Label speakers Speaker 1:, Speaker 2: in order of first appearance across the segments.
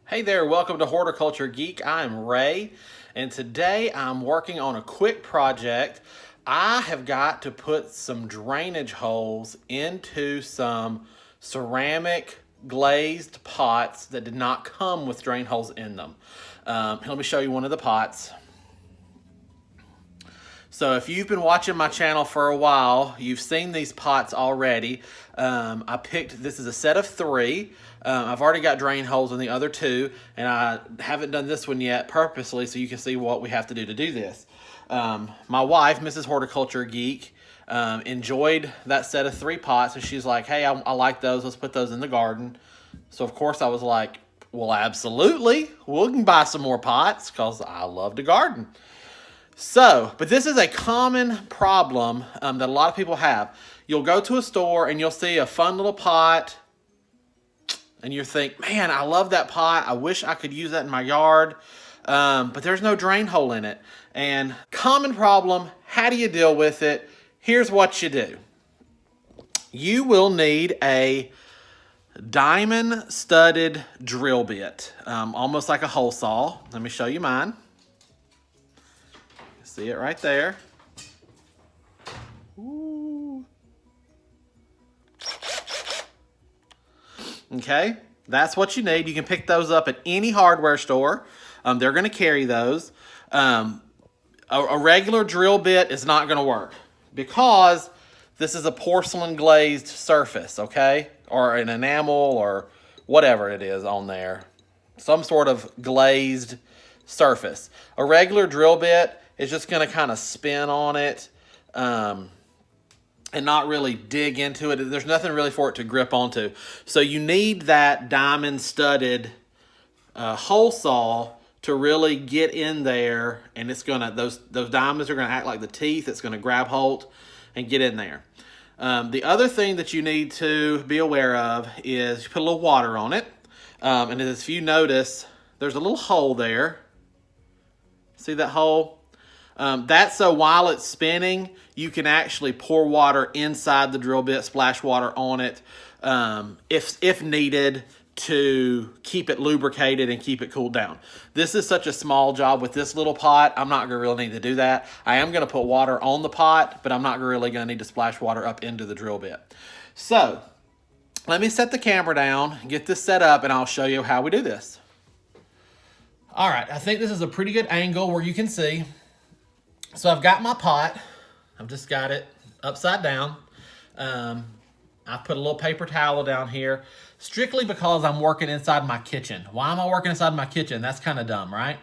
Speaker 1: Hey there, welcome to Horticulture Geek. I'm Ray, and today I'm working on a quick project. I have got to put some drainage holes into some ceramic glazed pots that did not come with drain holes in them. Let me show you one of the pots. So if you've been watching my channel for a while, you've seen these pots already. This is a set of three. I've already got drain holes in the other two, and I haven't done this one yet purposely so you can see what we have to do this. My wife, Mrs. Horticulture Geek, enjoyed that set of three pots, and she's like, hey, I like those, let's put those in the garden. So of course I was like, well, absolutely, we can buy some more pots because I love to garden. But this is a common problem that a lot of people have. You'll go to a store and you'll see a fun little pot and you think, man, I love that pot. I wish I could use that in my yard, but there's no drain hole in it. And common problem, how do you deal with it? Here's what you do. You will need a diamond studded drill bit, almost like a hole saw. Let me show you mine. See it right there. Ooh. Okay, that's what you need. You can pick those up at any hardware store. They're going to carry those. A regular drill bit is not going to work because this is a porcelain glazed surface, okay? Or an enamel or whatever it is on there. Some sort of glazed surface. A regular drill bit is just going to kind of spin on it and not really dig into it. There's nothing really for it to grip onto. So you need that diamond studded hole saw to really get in there, and it's gonna those diamonds are gonna act like the teeth. It's gonna grab hold and get in there. The other thing that you need to be aware of is you put a little water on it, and if you notice, there's a little hole there. See that hole? That's so while it's spinning, you can actually pour water inside the drill bit, splash water on it, if needed, to keep it lubricated and keep it cooled down. This is such a small job with this little pot, I'm not gonna really need to do that. I am gonna put water on the pot, but I'm not really gonna need to splash water up into the drill bit. So, let me set the camera down, get this set up, and I'll show you how we do this. All right, I think this is a pretty good angle where you can see. So I've got my pot. I've just got it upside down. I've put a little paper towel down here strictly because I'm working inside my kitchen. Why am I working inside my kitchen? That's kind of dumb, right?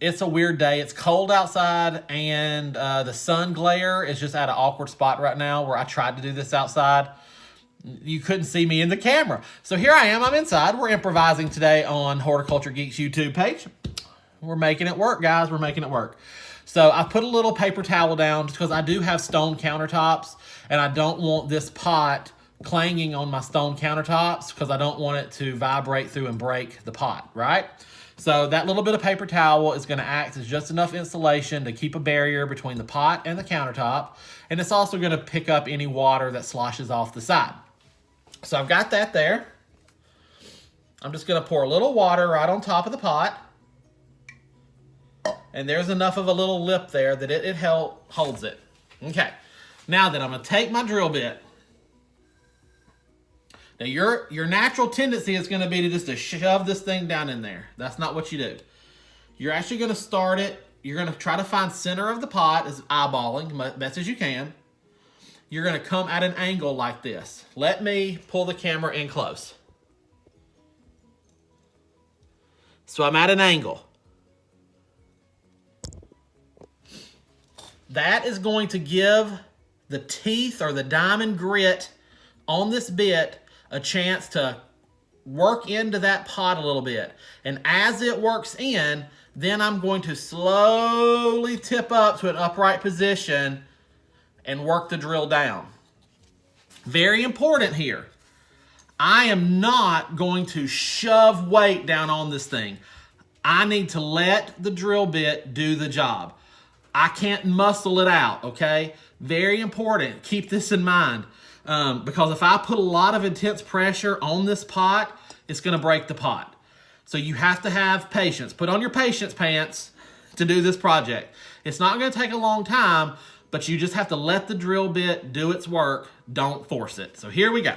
Speaker 1: It's a weird day. It's cold outside and the sun glare is just at an awkward spot right now where I tried to do this outside. You couldn't see me in the camera. So here I am, I'm inside. We're improvising today on Horticulture Geek's YouTube page. We're making it work, guys. We're making it work. So I put a little paper towel down just because I do have stone countertops and I don't want this pot clanging on my stone countertops because I don't want it to vibrate through and break the pot, right? So that little bit of paper towel is going to act as just enough insulation to keep a barrier between the pot and the countertop. And it's also going to pick up any water that sloshes off the side. So I've got that there. I'm just going to pour a little water right on top of the pot. And there's enough of a little lip there that it holds it. Okay. Now then, I'm going to take my drill bit. Now, your natural tendency is going to be to shove this thing down in there. That's not what you do. You're actually going to start it. You're going to try to find center of the pot, as eyeballing, best as you can. You're going to come at an angle like this. Let me pull the camera in close. So I'm at an angle. That is going to give the teeth or the diamond grit on this bit a chance to work into that pot a little bit. And as it works in, then I'm going to slowly tip up to an upright position and work the drill down. Very important here. I am not going to shove weight down on this thing. I need to let the drill bit do the job. I can't muscle it out, okay? Very important. Keep this in mind. Because if I put a lot of intense pressure on this pot, it's going to break the pot. So you have to have patience. Put on your patience pants to do this project. It's not going to take a long time, but you just have to let the drill bit do its work. Don't force it. So here we go.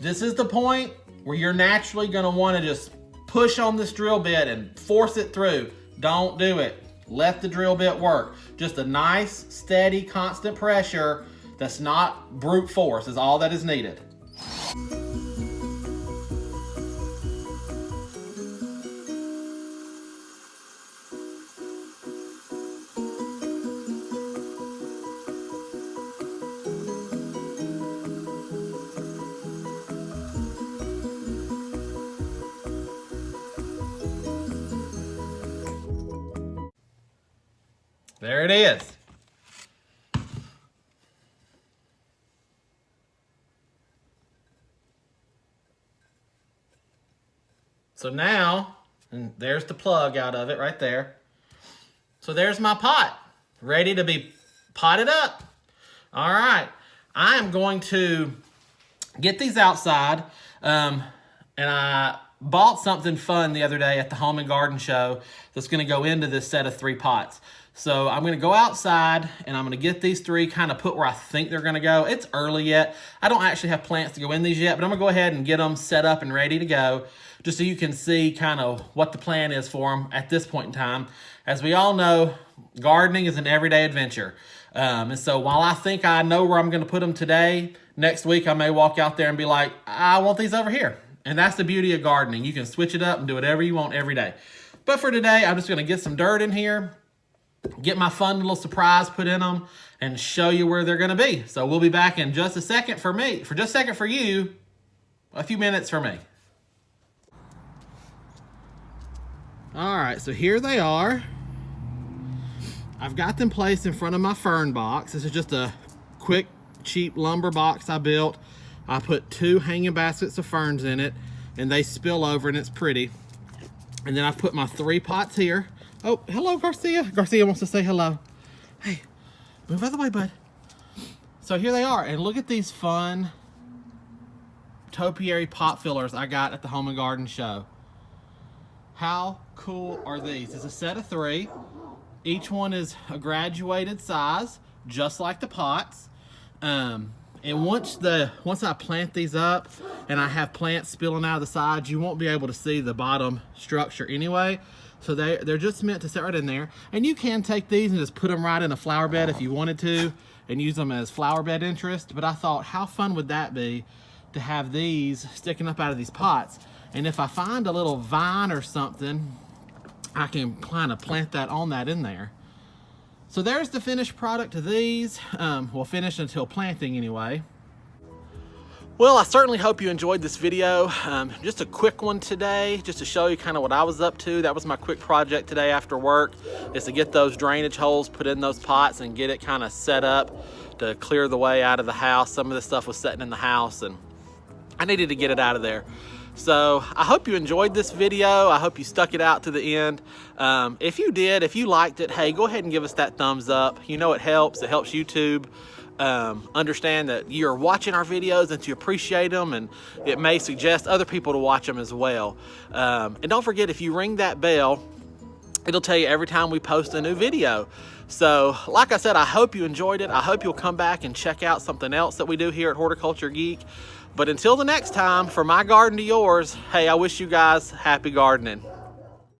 Speaker 1: This is the point where you're naturally going to want to just push on this drill bit and force it through. Don't do it. Let the drill bit work. Just a nice, steady, constant pressure that's not brute force is all that is needed. There it is. So now, and there's the plug out of it right there. So there's my pot, ready to be potted up. All right, I am going to get these outside, and I bought something fun the other day at the Home and Garden Show that's gonna go into this set of 3 pots. So I'm gonna go outside and I'm gonna get these 3 kind of put where I think they're gonna go. It's early yet. I don't actually have plants to go in these yet, but I'm gonna go ahead and get them set up and ready to go, just so you can see kind of what the plan is for them at this point in time. As we all know, gardening is an everyday adventure. And so while I think I know where I'm gonna put them today, next week I may walk out there and be like, I want these over here. And that's the beauty of gardening. You can switch it up and do whatever you want every day. But for today, I'm just gonna get some dirt in here, get my fun little surprise put in them, and show you where they're gonna be. So we'll be back in just a second for me, for just a second for you, a few minutes for me. All right, so here they are. I've got them placed in front of my fern box. This is just a quick, cheap lumber box I built. I put 2 hanging baskets of ferns in it, and they spill over and it's pretty. And then I've put my 3 pots here. Oh, hello, Garcia. Garcia wants to say hello. Hey, move out of the way, bud. So here they are, and look at these fun topiary pot fillers I got at the Home and Garden Show. How cool are these? It's a set of 3. Each one is a graduated size, just like the pots. And once I plant these up and I have plants spilling out of the sides, you won't be able to see the bottom structure anyway. So they're just meant to sit right in there. And you can take these and just put them right in a flower bed if you wanted to and use them as flower bed interest. But I thought, how fun would that be to have these sticking up out of these pots? And if I find a little vine or something, I can kind of plant that on that in there. So there's the finished product of these. Well, finished until planting anyway. Well, I certainly hope you enjoyed this video. Just a quick one today, just to show you kind of what I was up to. That was my quick project today after work, is to get those drainage holes put in those pots and get it kind of set up to clear the way out of the house. Some of the stuff was sitting in the house and I needed to get it out of there. So I hope you enjoyed this video. I hope you stuck it out to the end. If you did, if you liked it, hey, go ahead and give us that thumbs up. You know it helps YouTube understand that you're watching our videos and to appreciate them, and it may suggest other people to watch them as well. And don't forget, if you ring that bell, it'll tell you every time we post a new video. So like I said, I hope you enjoyed it. I hope you'll come back and check out something else that we do here at Horticulture Geek. But until the next time, from my garden to yours, hey, I wish you guys happy gardening.